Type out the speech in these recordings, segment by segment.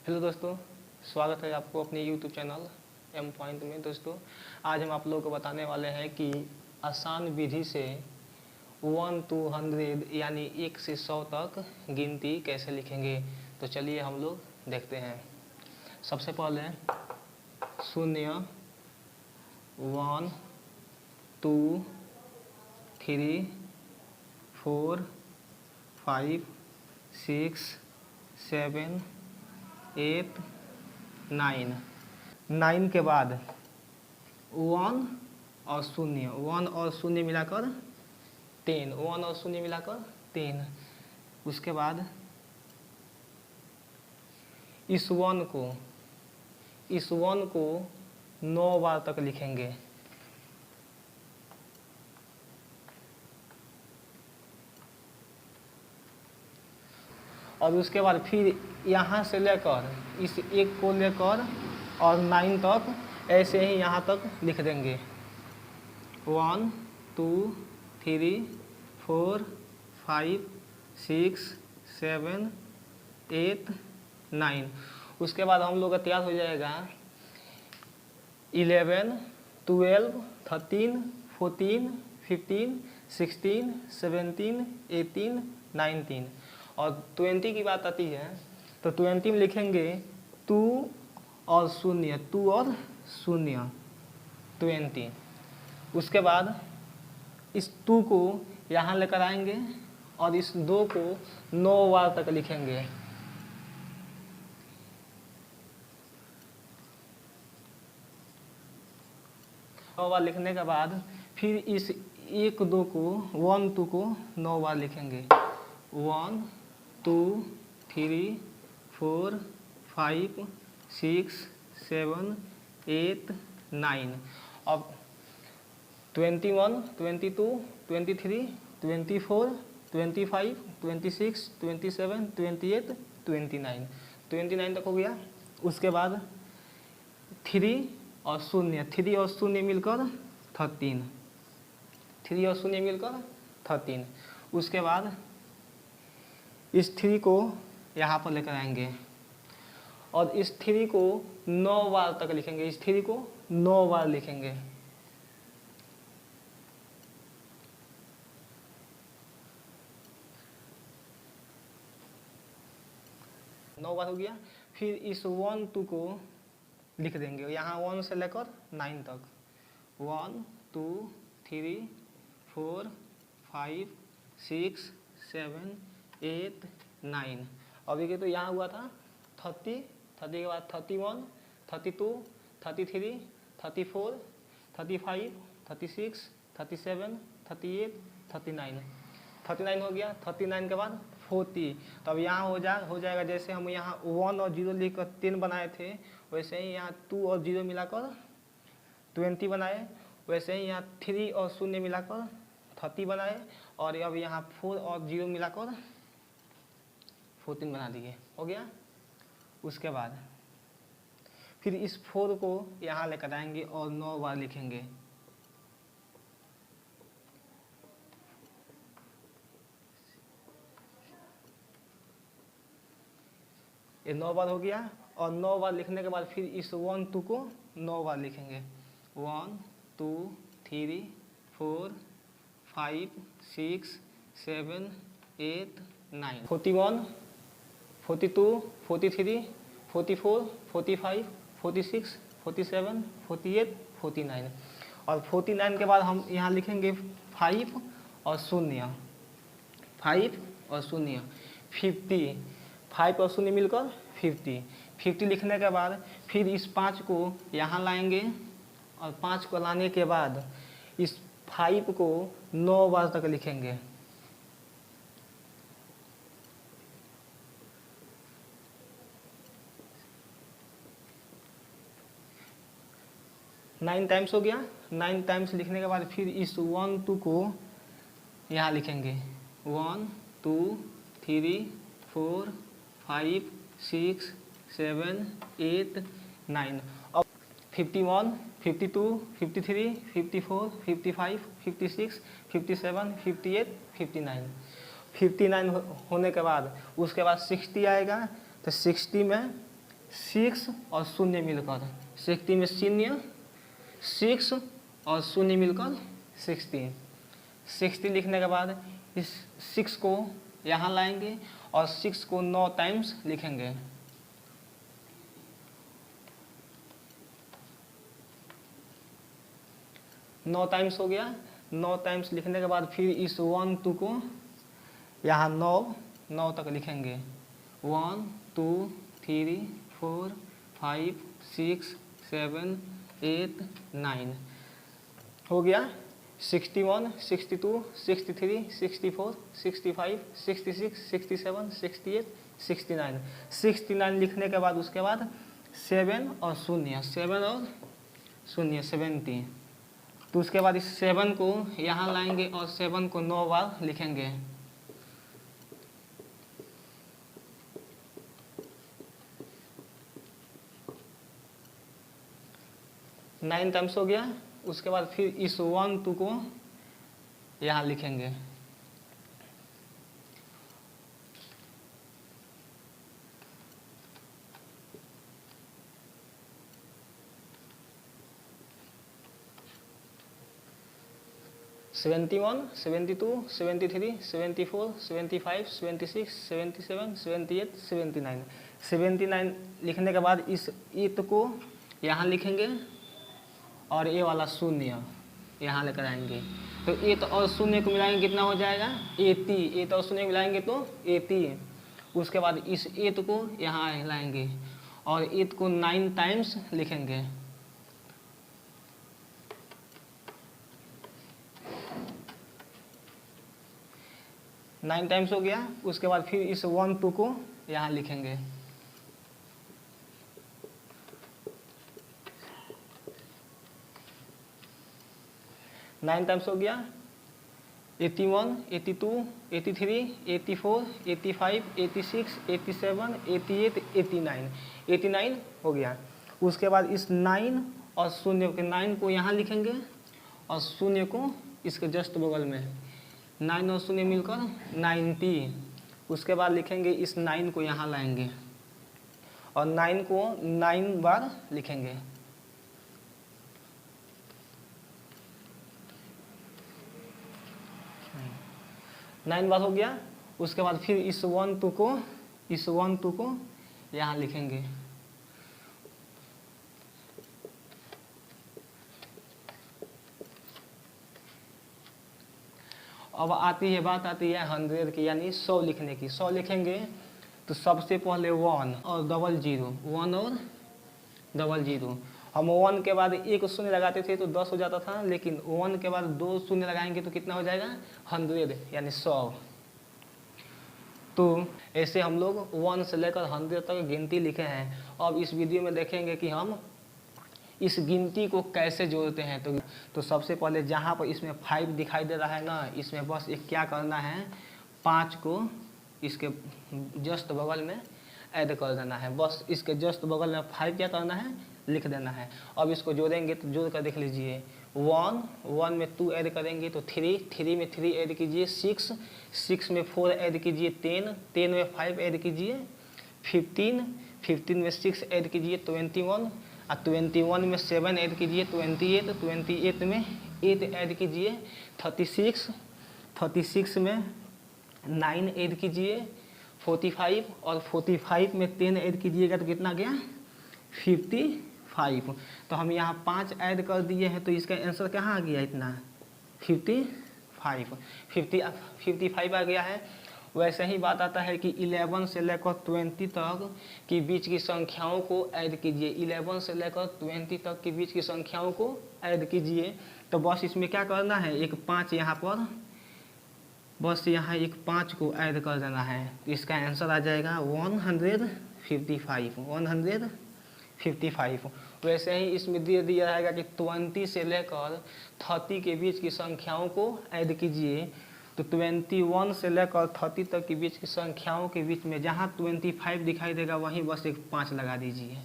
Hello दोस्तों, स्वागत है आपको अपने यूट्यूब चैनल एम पॉइंट में। दोस्तों आज हम आप लोगों को बताने वाले हैं कि आसान विधि से 1 to 100 यानी 1 से 100 तक गिनती कैसे लिखेंगे। तो चलिए हम लोग देखते हैं। सबसे पहले 0, 1, 2, 3, 4, 5, 6, 7, 8, 9। 9 के बाद 1 और 0, 1 और 0 मिलाकर 10, 1 और 0 मिलाकर 10। उसके बाद इस 1 को 9 बार तक लिखेंगे। और उसके बाद फिर यहाँ से लेकर इस 1 को लेकर और 9 तक ऐसे ही यहाँ तक लिख देंगे। 1, 2, 3, 4, 5, 6, 7, 8, 9। उसके बाद हम लोग का तैयार हो जाएगा 11, 12, 13, 14, 15, 16, 17, 18, 19। और 20 की बात आती है तो 20 में लिखेंगे 2 और 0, 2 और 0, 20। उसके बाद इस 2 को यहाँ लेकर आएंगे और इस 2 को 9 बार तक लिखेंगे। नौ बार लिखने के बाद फिर इस 1, 2 को 1, 2 को 9 बार लिखेंगे। 1, 2, 3, 4, 5, 6, 7, 8, 9। अब 21, 22, 23, 24, 25, 26, 27, 28, 29। 29 तक हो गया। उसके बाद 3 और 0, 3 और 0 मिलकर 13, 3 और 0 मिलकर 13। उसके बाद इस 3 को यहाँ पर लेकर आएंगे और इस 3 को 9 बार तक लिखेंगे। इस 3 को 9 बार लिखेंगे। नौ बार हो गया। फिर इस 1, 2 को लिख देंगे यहाँ 1 से लेकर 9 तक। 1, 2, 3, 4, 5, 6, 7, 8, 9। अभी के तो यहाँ हुआ था 30, 30 के बाद 31, 32, 33, 34, 35, 36, 37, 38, 39। 39 हो गया। 39 के बाद 40। तो अब यहाँ हो जाएगा जैसे हम यहाँ 1 और 0 लिखकर 10 बनाए थे, वैसे ही यहाँ 2 और 0 मिलाकर 20 बनाए। वैसे ही यहाँ 3 और 0 मिलाकर 30 बनाए। और अब यहाँ 4 और 0 मिलाकर 14 बना दिए। हो गया। उसके बाद फिर इस 4 को यहाँ लेकर आएंगे और 9 बार लिखेंगे। ये 9 बार हो गया। और 9 बार लिखने के बाद फिर इस 1, 2 को 9 बार लिखेंगे। 1, 2, 3, 4, 5, 6, 7, 8, 9। 41, 42, 43, 44, 45, 46, 47, 48, 49। और 49 के बाद हम यहाँ लिखेंगे 5 और 0, 5 और 0, 50। 5 और 0 मिलकर 50। 50 लिखने के बाद फिर इस 5 को यहाँ लाएंगे और 5 को लाने के बाद इस 5 को 9 बार तक लिखेंगे। नाइन टाइम्स हो गया। 9 टाइम्स लिखने के बाद फिर इस 1, 2 को यहाँ लिखेंगे। 1, 2, 3, 4, 5, 6, 7, 8, 9। अब 51, 52, 53, 54, 55, 56, 57, 58, 59। 59 होने के बाद उसके बाद 60 आएगा। तो 60 में 6 और शून्य मिलकर 60 में शून्य 6 और शून्य मिलकर 60। 60 लिखने के बाद इस 6 को यहाँ लाएंगे और 6 को 9 टाइम्स लिखेंगे। नौ टाइम्स हो गया। 9 टाइम्स लिखने के बाद फिर इस 1 2 को यहाँ 9 तक लिखेंगे। 1 2 3 4 5 6 7 8 9 हो गया। 61 62 63 64 65 66 67 68 69। 69 लिखने के बाद उसके बाद 7 और शून्य 7 और शून्य 70। तो उसके बाद इस 7 को यहाँ लाएंगे और 7 को 9 बार लिखेंगे। 9 टाइम्स हो गया। उसके बाद फिर इस 1 2 को यहाँ लिखेंगे। सेवेंटी 1 72 73 74 75 76 77 78 79। 79 लिखने के बाद इस 8 को यहाँ लिखेंगे और ये वाला शून्य यहाँ लेकर आएंगे। तो 8 और शून्य को मिलाएंगे कितना हो जाएगा 80। 8 और शून्य मिलाएंगे तो 80। उसके बाद इस 8 को यहाँ लाएंगे और 8 को 9 टाइम्स लिखेंगे। 9 टाइम्स हो गया। उसके बाद फिर इस 1 2 को यहाँ लिखेंगे। 9 टाइम्स हो गया। 81 82 83 84 85 86 87 88 89 89 हो गया। उसके बाद इस 9 और शून्य के 9 को यहाँ लिखेंगे और शून्य को इसके जस्ट बगल में 9 और शून्य मिलकर 90। उसके बाद लिखेंगे इस 9 को यहाँ लाएंगे और 9 को 9 बार लिखेंगे। नाइन बार हो गया। उसके बाद फिर इस 1 2 को यहाँ लिखेंगे। अब बात आती है 100 की, यानी 100 लिखने की। 100 लिखेंगे तो सबसे पहले 1 और 00 1 और 00। हम 1 के बाद एक शून्य लगाते थे तो 10 हो जाता था, लेकिन 1 के बाद 2 शून्य लगाएंगे तो कितना हो जाएगा 100 यानी 100। तो ऐसे हम लोग 1 से लेकर 100 तक गिनती लिखे हैं। अब इस वीडियो में देखेंगे कि हम इस गिनती को कैसे जोड़ते हैं। तो सबसे पहले जहाँ पर इसमें 5 दिखाई दे रहा है ना, इसमें बस एक क्या करना है, 5 को इसके जस्ट बगल में ऐड कर देना है। बस इसके जस्ट बगल में 5 क्या करना है, लिख देना है। अब इसको जोड़ेंगे तो जोड़ कर देख लीजिए। 1 में 2 ऐड करेंगे तो 3 में 3 ऐड कीजिए 6 में 4 ऐड कीजिए 10 में 5 ऐड कीजिए 15 में 6 ऐड कीजिए 21 और 21 में 7 ऐड कीजिए 28 में 8 ऐड कीजिए 36 में 9 ऐड कीजिए 45 और 45 में 10 ऐड कीजिएगा तो कितना गया 55। तो हम यहाँ 5 ऐड कर दिए हैं तो इसका आंसर कहाँ आ गया, इतना 55 आ गया है। वैसे ही बात आता है कि 11 से लेकर 20 तक की बीच की संख्याओं को ऐड कीजिए। 11 से लेकर 20 तक की बीच की संख्याओं को ऐड कीजिए। तो बस इसमें क्या करना है, एक 5 यहाँ पर, बस यहाँ एक 5 को ऐड कर देना है। तो इसका आंसर आ जाएगा 155। वैसे ही इसमें दे दिया रहेगा कि 20 से लेकर 30 के बीच की संख्याओं को ऐड कीजिए। तो 21 से लेकर 30 तक के बीच की संख्याओं के बीच में जहाँ 25 दिखाई देगा वहीं बस एक 5 लगा दीजिए।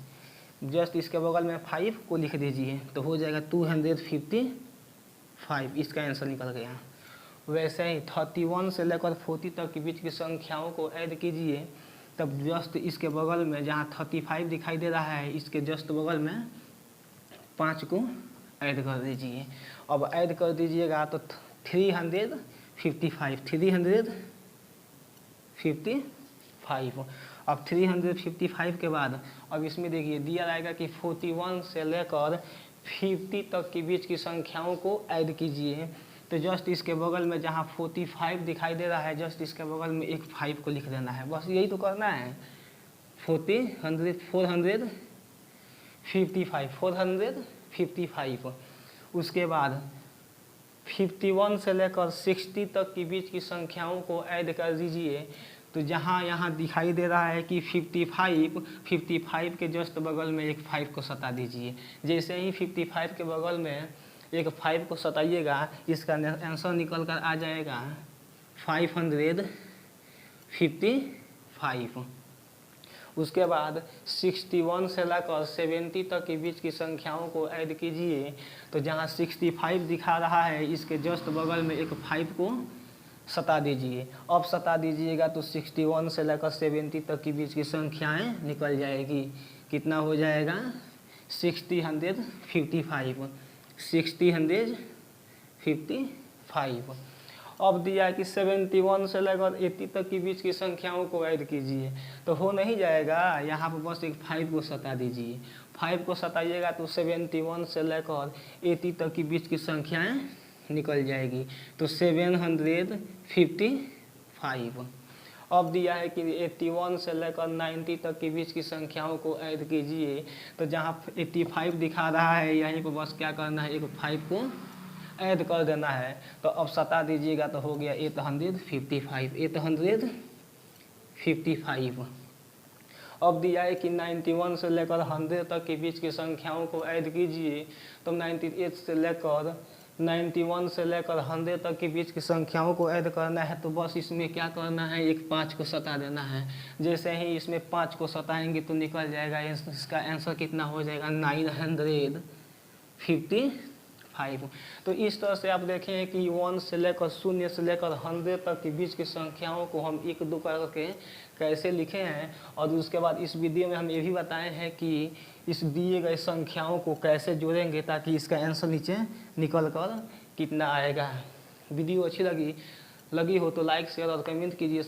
जस्ट इसके बगल में 5 को लिख दीजिए तो हो जाएगा 255। इसका आंसर निकल गया। वैसे ही 31 से लेकर 40 तक के बीच की संख्याओं को ऐड कीजिए तब जस्ट इसके बगल में जहाँ 35 दिखाई दे रहा है इसके जस्ट बगल में 5 को ऐड कर दीजिए। अब ऐड कर दीजिएगा तो 355। अब 355 के बाद अब इसमें देखिए दिया रहेगा कि 41 से लेकर 50 तक के बीच की संख्याओं को ऐड कीजिए। तो जस्ट इसके बगल में जहाँ 45 दिखाई दे रहा है जस्ट इसके बगल में एक 5 को लिख देना है, बस यही तो करना है। 455 उसके बाद 51 से लेकर 60 तक के बीच की संख्याओं को ऐड कर दीजिए। तो जहाँ यहाँ दिखाई दे रहा है कि 55 के जस्ट बगल में एक 5 को सटा दीजिए। जैसे ही 55 के बगल में एक 5 को सटाइएगा इसका आंसर निकल कर आ जाएगा 555। उसके बाद 61 से लेकर 70 तक के बीच की संख्याओं को ऐड कीजिए। तो जहाँ 65 दिखा रहा है इसके जस्ट बगल में एक 5 को सटा दीजिए। अब सटा दीजिएगा तो 61 से लेकर 70 तक के बीच की संख्याएं निकल जाएगी। कितना हो जाएगा 6055। अब दिया है कि 71 से लेकर 80 तक के बीच की संख्याओं को ऐड कीजिए। तो हो नहीं जाएगा, यहाँ पर बस एक 5 को सटा दीजिए। 5 को सटाइएगा तो 71 से लेकर 80 तक के बीच की संख्याएं निकल जाएगी। तो 755। अब दिया है कि 81 से लेकर 90 तक के बीच की संख्याओं को ऐड कीजिए। तो जहाँ 85 दिखा रहा है यहीं पर बस क्या करना है, एक 5 को ऐड कर देना है। तो अब सटा दीजिएगा तो हो गया 855। अब दिया है कि 91 से लेकर 100 तक के बीच की संख्याओं को ऐड कीजिए। तो 91 से लेकर 100 तक के बीच की संख्याओं को ऐड करना है। तो बस इसमें क्या करना है, एक 5 को सटा देना है। जैसे ही इसमें 5 को सटाएंगे तो निकल जाएगा, इसका आंसर कितना हो जाएगा 955। तो इस तरह से आप देखें कि 1 से लेकर 0 से लेकर 100 तक के बीच की संख्याओं को हम एक दो करके कैसे लिखे हैं। और उसके बाद इस वीडियो में हम ये भी बताए हैं कि इस दिए गए संख्याओं को कैसे जोड़ेंगे ताकि इसका आंसर नीचे निकल कर कितना आएगा। वीडियो अच्छी लगी हो तो लाइक शेयर और कमेंट कीजिए।